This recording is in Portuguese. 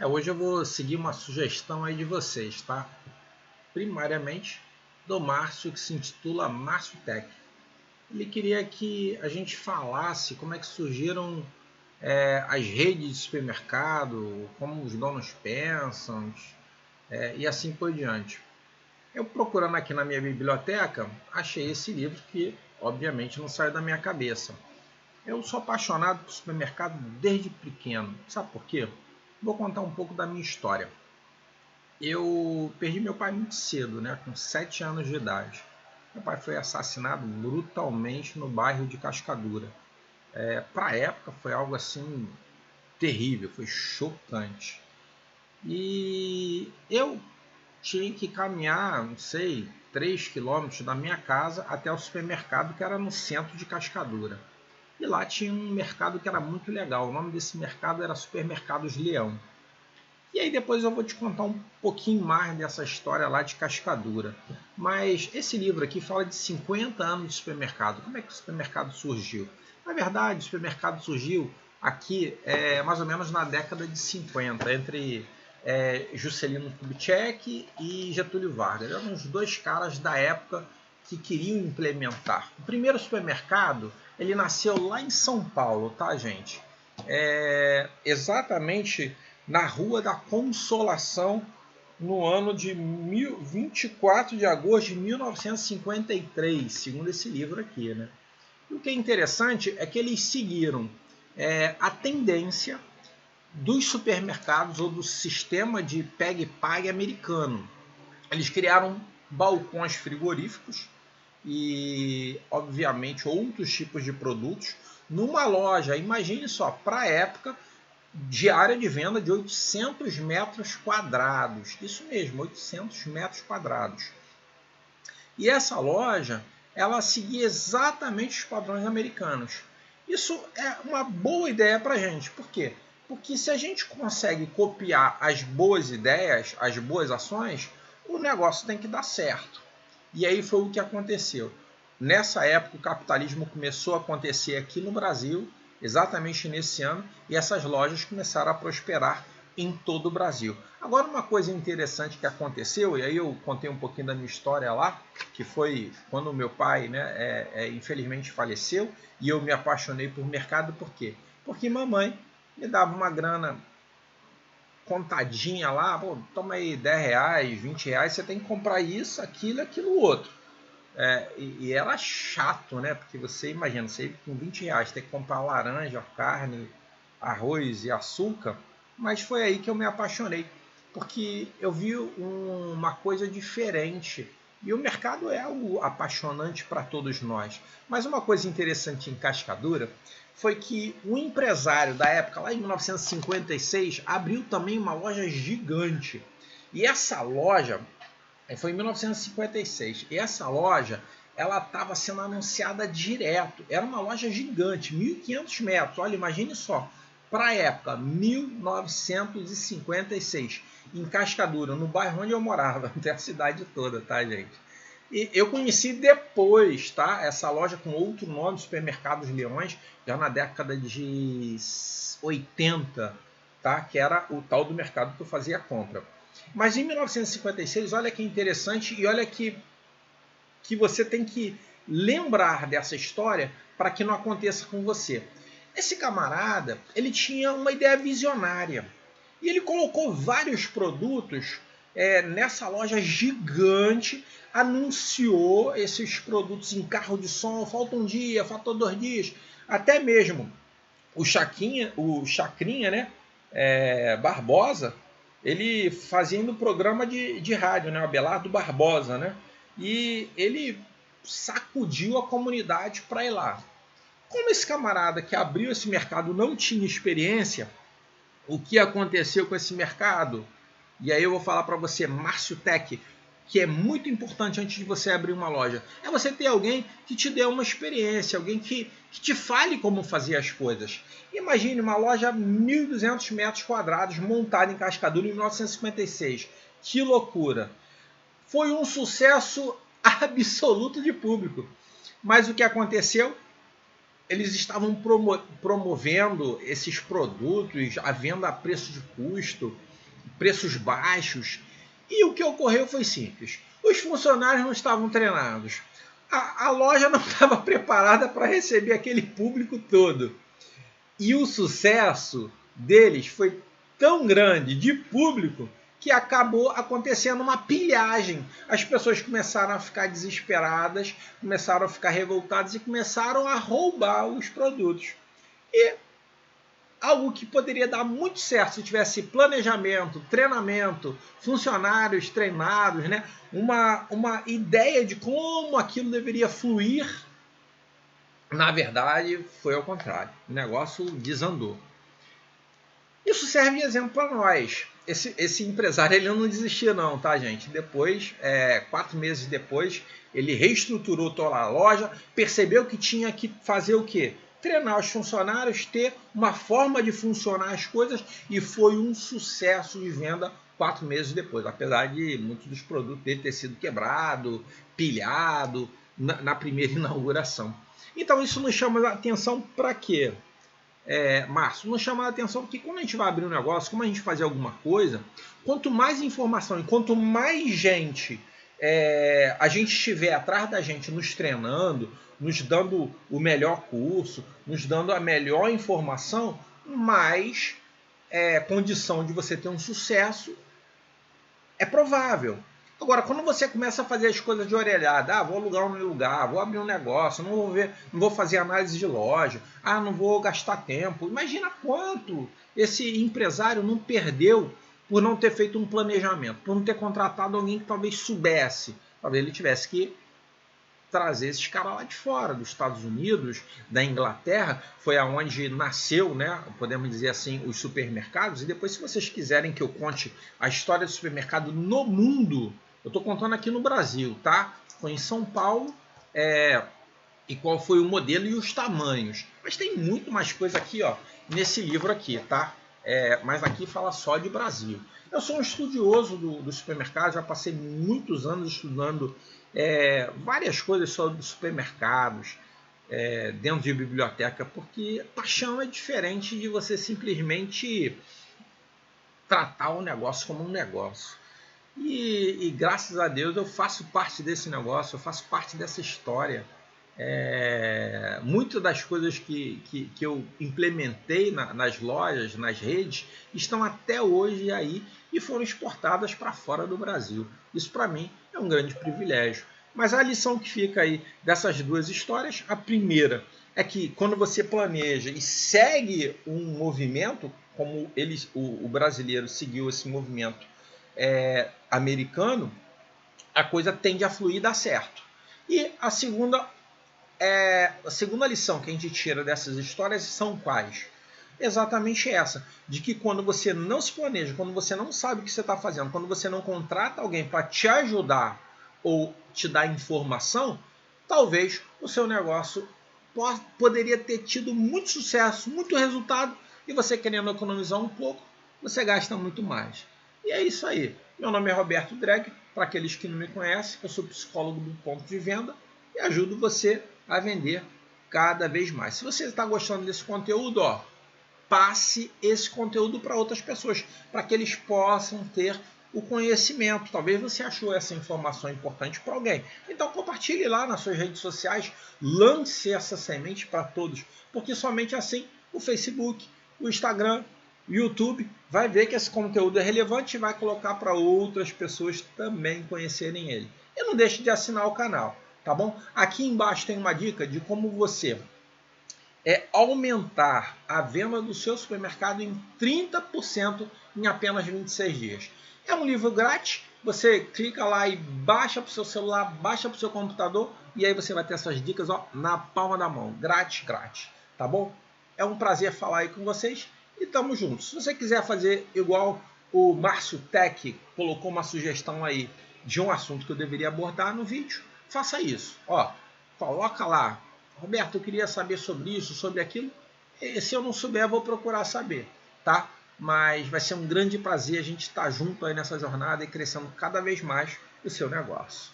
Hoje eu vou seguir uma sugestão aí de vocês, tá? Primariamente do Márcio, que se intitula Márcio Tech. Ele queria que a gente falasse como é que surgiram as redes de supermercado, como os donos pensam e assim por diante. Eu procurando aqui na minha biblioteca, achei esse livro que obviamente não saiu da minha cabeça. Eu sou apaixonado por supermercado desde pequeno. Sabe por quê? Vou contar um pouco da minha história. Eu perdi meu pai muito cedo, né, com 7 anos de idade. Meu pai foi assassinado brutalmente no bairro de Cascadura. Para a época foi algo assim terrível, foi chocante. E eu tinha que caminhar, não sei, 3 quilômetros da minha casa até o supermercado que era no centro de Cascadura. E lá tinha um mercado que era muito legal. O nome desse mercado era Supermercados Leão. E aí depois eu vou te contar um pouquinho mais dessa história lá de Cascadura. Mas esse livro aqui fala de 50 anos de supermercado. Como é que o supermercado surgiu? Na verdade, o supermercado surgiu aqui mais ou menos na década de 50, entre Juscelino Kubitschek e Getúlio Vargas. Eram os dois caras da época que queriam implementar. O primeiro supermercado, ele nasceu lá em São Paulo, tá, gente? Exatamente na Rua da Consolação, no ano de 24 de agosto de 1953, segundo esse livro aqui, né? E o que é interessante é que eles seguiram a tendência dos supermercados ou do sistema de pegue-pague americano. Eles criaram balcões frigoríficos e, obviamente, outros tipos de produtos numa loja. Imagine só, para a época, de área de venda de 800 metros quadrados. Isso mesmo, 800 metros quadrados. E essa loja, ela seguia exatamente os padrões americanos. Isso é uma boa ideia para a gente. Por quê? Porque se a gente consegue copiar as boas ideias, as boas ações, o negócio tem que dar certo. E aí foi o que aconteceu. Nessa época, o capitalismo começou a acontecer aqui no Brasil, exatamente nesse ano, e essas lojas começaram a prosperar em todo o Brasil. Agora, uma coisa interessante que aconteceu, e aí eu contei um pouquinho da minha história lá, que foi quando meu pai, né, infelizmente faleceu, e eu me apaixonei por mercado, por quê? Porque mamãe me dava uma grana contadinha lá, pô, toma aí 10 reais, 20 reais, você tem que comprar isso, aquilo outro. E era chato, né? Porque você imagina, você com 20 reais tem que comprar laranja, carne, arroz e açúcar. Mas foi aí que eu me apaixonei, porque eu vi uma coisa diferente. E o mercado é algo apaixonante para todos nós. Mas uma coisa interessante em Cascadura foi que um empresário da época, lá em 1956, abriu também uma loja gigante. E essa loja foi em 1956. E essa loja, ela estava sendo anunciada direto. Era uma loja gigante, 1.500 metros. Olha, imagine só. Para a época, 1956. Em Cascadura, no bairro onde eu morava. Não tem a cidade toda, tá, gente? E eu conheci depois, tá? Essa loja com outro nome, Supermercados Leões, já na década de 80, tá? Que era o tal do mercado que eu fazia a compra. Mas em 1956, olha que interessante e olha que você tem que lembrar dessa história para que não aconteça com você. Esse camarada, ele tinha uma ideia visionária e ele colocou vários produtos nessa loja gigante, anunciou esses produtos em carro de som, falta um dia, falta 2 dias, até mesmo o Chacrinha, né, Barbosa, ele fazia no programa de rádio, né, o Abelardo Barbosa, né, e ele sacudiu a comunidade para ir lá. Como esse camarada que abriu esse mercado não tinha experiência, o que aconteceu com esse mercado? E aí eu vou falar para você, Márcio Tech, que é muito importante antes de você abrir uma loja. É você ter alguém que te dê uma experiência, alguém que te fale como fazer as coisas. Imagine uma loja 1.200 metros quadrados montada em Cascadura em 1956. Que loucura! Foi um sucesso absoluto de público. Mas o que aconteceu? eles estavam promovendo esses produtos à venda a preço de custo, preços baixos. E o que ocorreu foi simples. Os funcionários não estavam treinados. A loja não estava preparada para receber aquele público todo. E o sucesso deles foi tão grande de público que acabou acontecendo uma pilhagem. As pessoas começaram a ficar desesperadas, começaram a ficar revoltadas e começaram a roubar os produtos. E algo que poderia dar muito certo se tivesse planejamento, treinamento, funcionários treinados, né? uma ideia de como aquilo deveria fluir, na verdade foi ao contrário. O negócio desandou. Isso serve de exemplo para nós. Esse empresário ele não desistia não, tá, gente? Depois, 4 meses depois, ele reestruturou toda a loja, percebeu que tinha que fazer o quê? Treinar os funcionários, ter uma forma de funcionar as coisas, e foi um sucesso de venda 4 meses depois, apesar de muitos dos produtos dele ter sido quebrado, pilhado na primeira inauguração. Então isso nos chama a atenção para quê? Márcio, nos chama a atenção porque quando a gente vai abrir um negócio, como a gente fazer alguma coisa, quanto mais informação e quanto mais gente a gente estiver atrás da gente nos treinando, nos dando o melhor curso, nos dando a melhor informação, mais condição de você ter um sucesso é provável. Agora, quando você começa a fazer as coisas de orelhada, vou alugar um lugar, vou abrir um negócio, não vou fazer análise de loja, não vou gastar tempo. Imagina quanto esse empresário não perdeu por não ter feito um planejamento, por não ter contratado alguém que talvez soubesse. Talvez ele tivesse que trazer esses caras lá de fora, dos Estados Unidos, da Inglaterra, foi aonde nasceu, né, podemos dizer assim, os supermercados. E depois, se vocês quiserem que eu conte a história do supermercado no mundo, eu estou contando aqui no Brasil, tá? Foi em São Paulo, e qual foi o modelo e os tamanhos. Mas tem muito mais coisa aqui, ó, nesse livro aqui, tá? Mas aqui fala só de Brasil. Eu sou um estudioso do supermercado, já passei muitos anos estudando várias coisas sobre supermercados, dentro de biblioteca, porque paixão é diferente de você simplesmente tratar o negócio como um negócio. E graças a Deus eu faço parte desse negócio, eu faço parte dessa história. Muitas das coisas que eu implementei nas lojas, nas redes, estão até hoje aí e foram exportadas para fora do Brasil. Isso para mim é um grande privilégio. Mas a lição que fica aí dessas duas histórias, a primeira é que quando você planeja e segue um movimento, como o brasileiro seguiu esse movimento americano, a coisa tende a fluir e dar certo. E a segunda lição que a gente tira dessas histórias são quais? Exatamente essa, de que quando você não se planeja, quando você não sabe o que você está fazendo, quando você não contrata alguém para te ajudar ou te dar informação, talvez o seu negócio poderia ter tido muito sucesso, muito resultado, e você querendo economizar um pouco, você gasta muito mais. E é isso aí. Meu nome é Roberto Dreg, para aqueles que não me conhecem, eu sou psicólogo do ponto de venda e ajudo você a vender cada vez mais. Se você está gostando desse conteúdo, passe esse conteúdo para outras pessoas, para que eles possam ter o conhecimento. Talvez você achou essa informação importante para alguém. Então compartilhe lá nas suas redes sociais, lance essa semente para todos, porque somente assim o Facebook, o Instagram, o YouTube vai ver que esse conteúdo é relevante e vai colocar para outras pessoas também conhecerem ele. E não deixe de assinar o canal, tá bom? Aqui embaixo tem uma dica de como você aumentar a venda do seu supermercado em 30% em apenas 26 dias. É um livro grátis, você clica lá e baixa para o seu celular, baixa para o seu computador, e aí você vai ter essas dicas na palma da mão, grátis, tá bom? É um prazer falar aí com vocês e tamo juntos. Se você quiser fazer igual o Márcio Tech colocou uma sugestão aí de um assunto que eu deveria abordar no vídeo, faça isso. Coloca lá, Roberto, eu queria saber sobre isso, sobre aquilo. E se eu não souber, eu vou procurar saber, tá? Mas vai ser um grande prazer a gente estar junto aí nessa jornada e crescendo cada vez mais o seu negócio.